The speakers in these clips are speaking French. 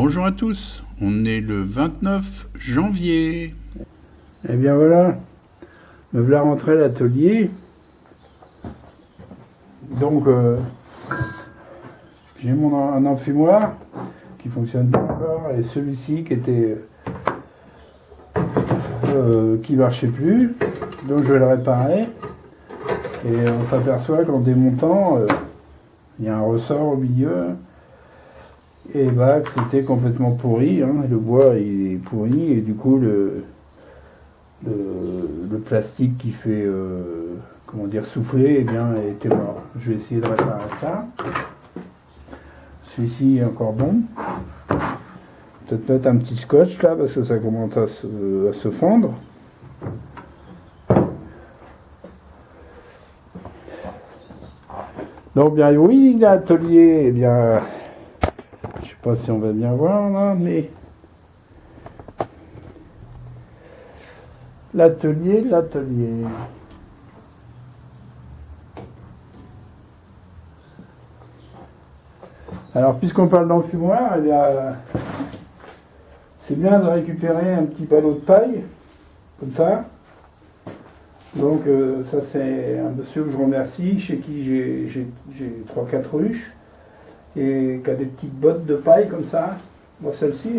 Bonjour à tous, on est le 29 janvier. Eh bien voilà, me voilà rentré à l'atelier. Donc j'ai un enfumoir qui fonctionne bien encore et celui-ci qui était qui marchait plus, donc je vais le réparer. Et on s'aperçoit qu'en démontant, il y a un ressort au milieu. Et bah, que c'était complètement pourri, hein. Le bois il est pourri et du coup le plastique qui fait comment dire souffler, eh bien était mort. Je vais essayer de réparer ça. Celui-ci est encore bon. Peut-être mettre un petit scotch là parce que ça commence à se fondre. Donc bien oui, l'atelier, eh bien je sais pas si on va bien voir là, mais l'atelier. Alors puisqu'on parle d'enfumoir, eh bien, c'est bien de récupérer un petit ballot de paille, comme ça. Donc ça c'est un monsieur que je remercie, chez qui j'ai 3-4 ruches, et qui a des petites bottes de paille comme ça. Bon, celle-ci,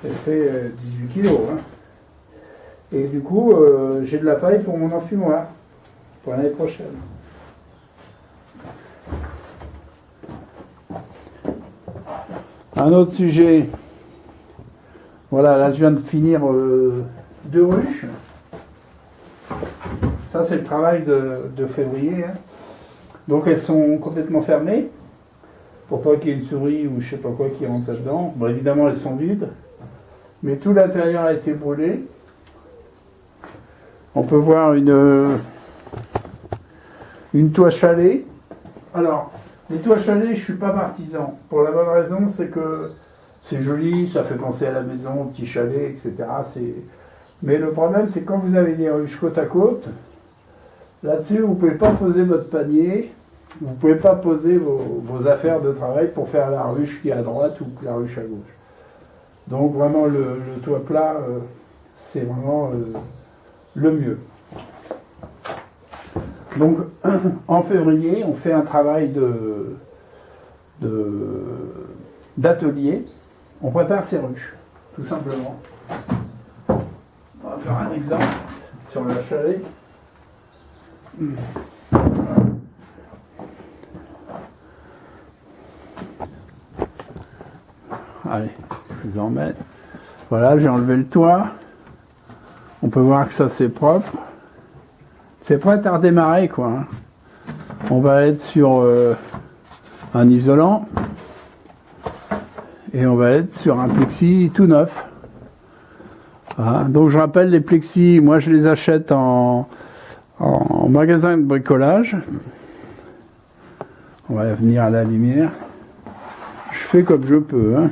elle fait 18 kilos. Hein. Et du coup, j'ai de la paille pour mon enfumoir, pour l'année prochaine. Un autre sujet. Voilà, là je viens de finir 2 ruches. Ça c'est le travail de février. Hein. Donc elles sont complètement fermées, pour pas qu'il y ait une souris ou je sais pas quoi qui rentre là-dedans. Bon, évidemment elles sont vides, mais tout l'intérieur a été brûlé. On peut voir une toit chalet. Alors, les toits chalets, je suis pas partisan. Pour la bonne raison, c'est que c'est joli, ça fait penser à la maison, au petit chalet, etc. Mais le problème, c'est quand vous avez des ruches côte à côte, là-dessus, vous ne pouvez pas poser votre panier, vous ne pouvez pas poser vos affaires de travail pour faire la ruche qui est à droite ou la ruche à gauche. Donc vraiment, le toit plat, c'est vraiment le mieux. Donc en février, on fait un travail d'atelier. On prépare ses ruches, tout simplement. On va faire un exemple sur le chalet. Allez, je vous en mets. Voilà, j'ai enlevé le toit. On peut voir que ça c'est propre. C'est prêt à redémarrer quoi. Hein. On va être sur un isolant et on va être sur un plexi tout neuf. Voilà. Donc je rappelle les plexis, moi je les achète en magasin de bricolage. On va venir à la lumière. Je fais comme je peux. Hein.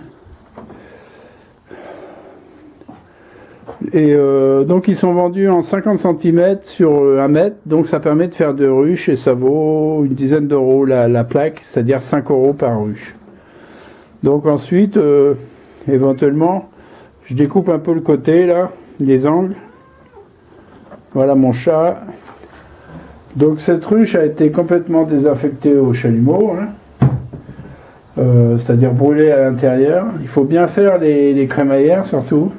Et donc ils sont vendus en 50 cm sur 1 mètre, donc ça permet de faire 2 ruches et ça vaut une dizaine d'euros la plaque, c'est-à-dire 5 € par ruche. Donc ensuite, éventuellement, je découpe un peu le côté là, les angles. Voilà mon chat. Donc cette ruche a été complètement désinfectée au chalumeau, hein. C'est-à-dire brûlée à l'intérieur. Il faut bien faire les crémaillères surtout.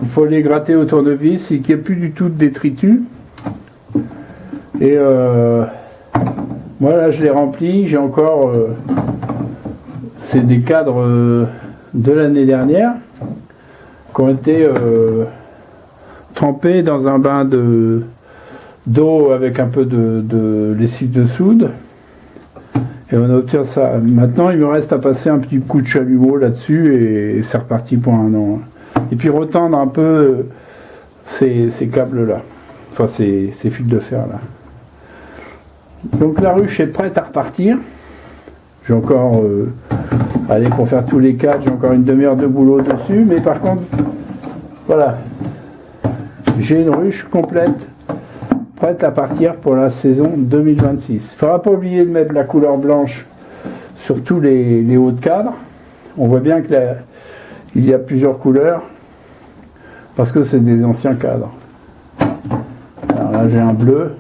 Il faut les gratter au tournevis et qu'il n'y ait plus du tout de détritus. Et moi là je l'ai rempli, j'ai encore c'est des cadres de l'année dernière qui ont été trempés dans un bain d'eau avec un peu de lessive de soude. Et on obtient ça. Maintenant il me reste à passer un petit coup de chalumeau là-dessus et c'est reparti pour 1 an. Et puis retendre un peu ces câbles là, enfin ces fils de fer là. Donc la ruche est prête à repartir. J'ai encore, allez, pour faire tous les cadres, j'ai encore une demi-heure de boulot dessus, mais par contre, voilà, j'ai une ruche complète, prête à partir pour la saison 2026. Il ne faudra pas oublier de mettre la couleur blanche surtout les hauts de cadre. On voit bien que il y a plusieurs couleurs, parce que c'est des anciens cadres. Alors là j'ai un bleu,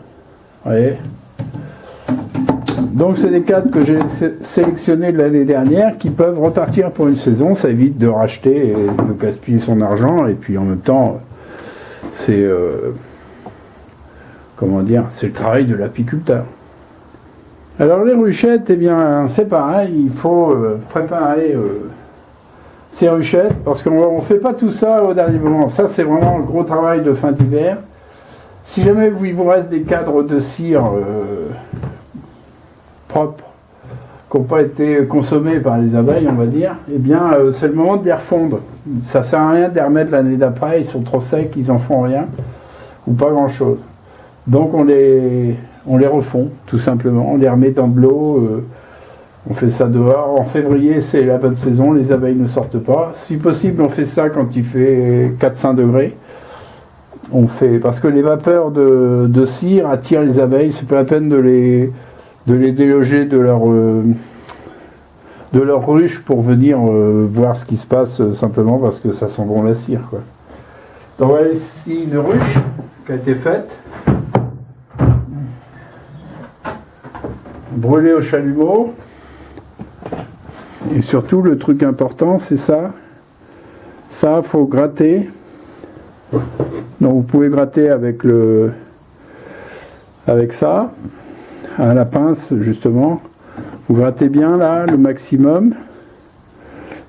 vous voyez. Donc c'est des cadres que j'ai sélectionnés l'année dernière qui peuvent repartir pour une saison, ça évite de racheter et de gaspiller son argent, et puis en même temps c'est comment dire, c'est le travail de l'apiculteur. Alors les ruchettes, eh bien c'est pareil, il faut préparer ces ruchettes, parce qu'on ne fait pas tout ça au dernier moment. Ça c'est vraiment le gros travail de fin d'hiver. Si jamais il vous reste des cadres de cire propres, qui n'ont pas été consommés par les abeilles, on va dire, eh bien c'est le moment de les refondre. Ça ne sert à rien de les remettre l'année d'après, ils sont trop secs, ils n'en font rien, ou pas grand chose. Donc on les refond, tout simplement, on les remet dans de l'eau, on fait ça dehors. En février, c'est la bonne saison, les abeilles ne sortent pas. Si possible, on fait ça quand il fait 4-5 degrés. On fait, parce que les vapeurs de cire attirent les abeilles, c'est pas la peine de les déloger de leur ruche pour venir voir ce qui se passe, simplement parce que ça sent bon la cire, quoi. Donc voilà ici une ruche qui a été faite, brûlée au chalumeau. Et surtout, le truc important, c'est ça. Ça, il faut gratter. Donc, vous pouvez gratter avec ça, à la pince, justement. Vous grattez bien, là, le maximum.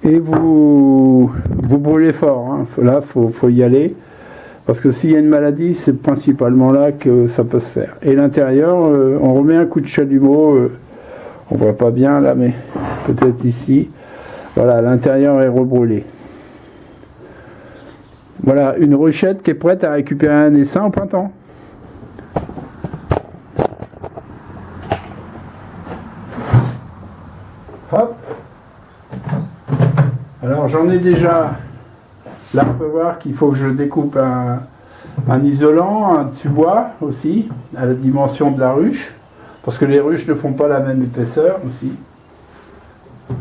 Et vous brûlez fort. Hein. Là, faut y aller. Parce que s'il y a une maladie, c'est principalement là que ça peut se faire. Et l'intérieur, on remet un coup de chalumeau. On voit pas bien, là, mais peut-être ici. Voilà, l'intérieur est rebrûlé. Voilà, une ruchette qui est prête à récupérer un essaim au printemps. Hop. Alors j'en ai déjà. Là, on peut voir qu'il faut que je découpe un isolant, un dessus-bois aussi, à la dimension de la ruche, parce que les ruches ne font pas la même épaisseur aussi.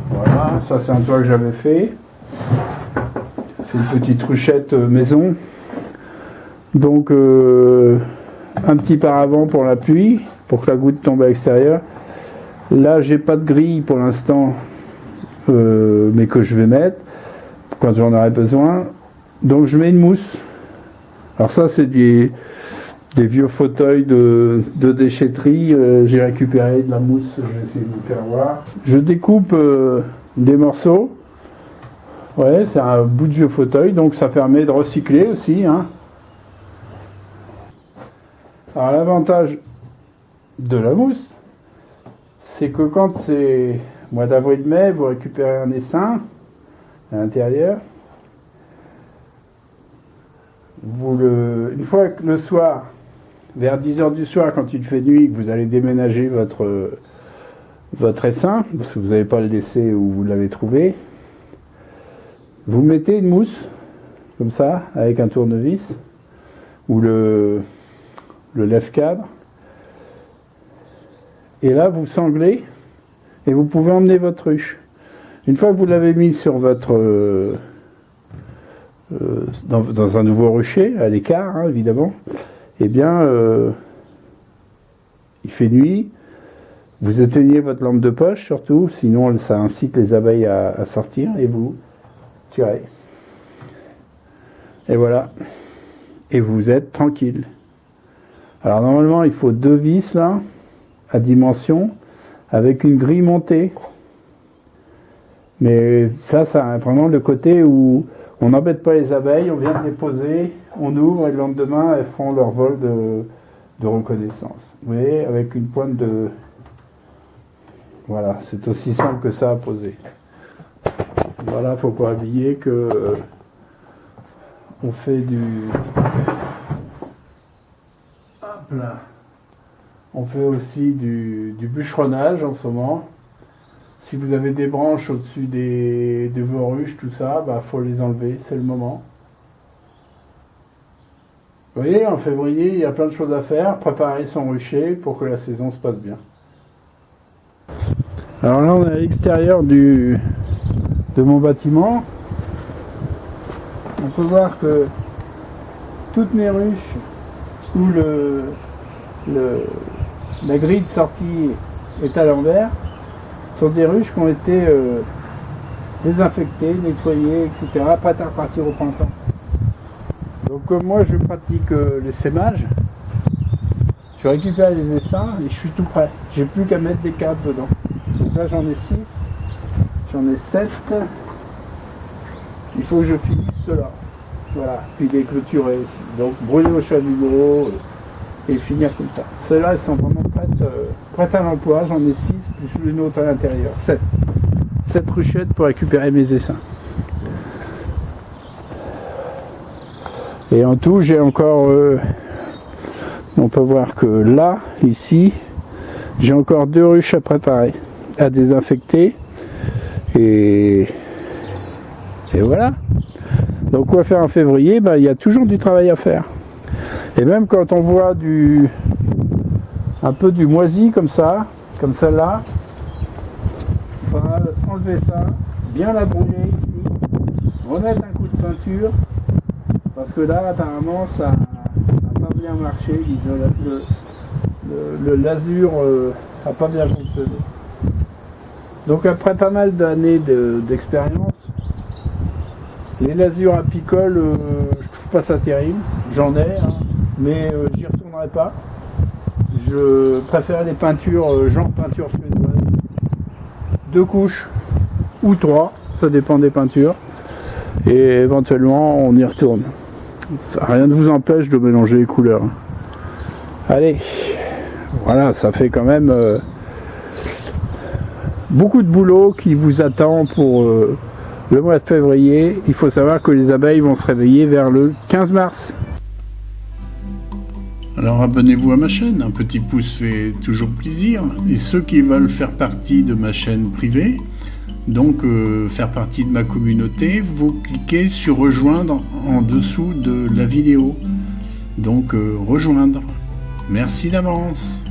Voilà, ça c'est un toit que j'avais fait. C'est une petite ruchette maison. Donc un petit paravent pour la pluie, pour que la goutte tombe à l'extérieur. Là j'ai pas de grille pour l'instant, mais que je vais mettre quand j'en aurai besoin. Donc je mets une mousse. Alors ça c'est des vieux fauteuils de déchetterie. J'ai récupéré de la mousse, je vais essayer de vous faire voir. Je découpe des morceaux. Ouais, c'est un bout de vieux fauteuil, donc ça permet de recycler aussi. Hein. Alors l'avantage de la mousse, c'est que quand c'est mois d'avril-mai, vous récupérez un essaim à l'intérieur. Une fois que le soir, vers 10h du soir, quand il fait nuit, que vous allez déménager votre essaim, parce que vous n'allez pas le laisser où vous l'avez trouvé, vous mettez une mousse, comme ça, avec un tournevis, ou le lève-cadre, et là vous sanglez, et vous pouvez emmener votre ruche. Une fois que vous l'avez mis sur votre... dans un nouveau rucher, à l'écart, hein, évidemment, eh bien, il fait nuit, vous éteignez votre lampe de poche, surtout, sinon ça incite les abeilles à sortir, et vous tirez. Et voilà. Et vous êtes tranquille. Alors normalement, il faut 2 vis, là, à dimension, avec une grille montée. Mais ça a vraiment le côté où on n'embête pas les abeilles, on vient de les poser, on ouvre et le lendemain, elles font leur vol de reconnaissance. Vous voyez, avec une pointe de... Voilà, c'est aussi simple que ça à poser. Voilà, faut pas oublier que on fait du... Hop là. On fait aussi du bûcheronnage en ce moment. Si vous avez des branches au-dessus de vos ruches, tout ça, bah faut les enlever, c'est le moment. Vous voyez, en février, il y a plein de choses à faire. Préparer son rucher pour que la saison se passe bien. Alors là, on est à l'extérieur de mon bâtiment. On peut voir que toutes mes ruches où la grille de sortie est à l'envers sont des ruches qui ont été désinfectées, nettoyées, etc., prêtes à repartir au printemps. Donc moi je pratique l'essaimage, je récupère les essaims et je suis tout prêt. J'ai plus qu'à mettre des câbles dedans. Donc là j'en ai 6, j'en ai 7. Il faut que je finisse cela. Voilà, puis les clôturer. Donc brûler au chalumeau et finir comme ça. Celles-là elles sont vraiment prêtes à l'emploi. J'en ai 6 plus une autre à l'intérieur. 7 ruchettes pour récupérer mes essaims. Et en tout, j'ai encore, on peut voir que là, ici, j'ai encore 2 ruches à préparer, à désinfecter. Et voilà. Donc quoi faire en février? Il y a toujours du travail à faire. Et même quand on voit un peu du moisi comme ça, comme celle-là, on va enlever ça, bien la brûler ici, remettre un coup de peinture. Parce que là, apparemment, ça n'a pas bien marché. Le lasure n'a pas bien fonctionné. Donc après pas mal d'années d'expérience, les lasures apicoles, je trouve pas ça terrible. J'en ai, hein, mais j'y retournerai pas. Je préfère les peintures, genre peinture suédoise. 2 couches ou 3, ça dépend des peintures. Et éventuellement, on y retourne. Rien ne vous empêche de mélanger les couleurs. Allez, voilà, ça fait quand même beaucoup de boulot qui vous attend pour le mois de février. Il faut savoir que les abeilles vont se réveiller vers le 15 mars. Alors abonnez-vous à ma chaîne, un petit pouce fait toujours plaisir. Et ceux qui veulent faire partie de ma chaîne privée, donc faire partie de ma communauté, vous cliquez sur rejoindre en dessous de la vidéo. Donc rejoindre. Merci d'avance.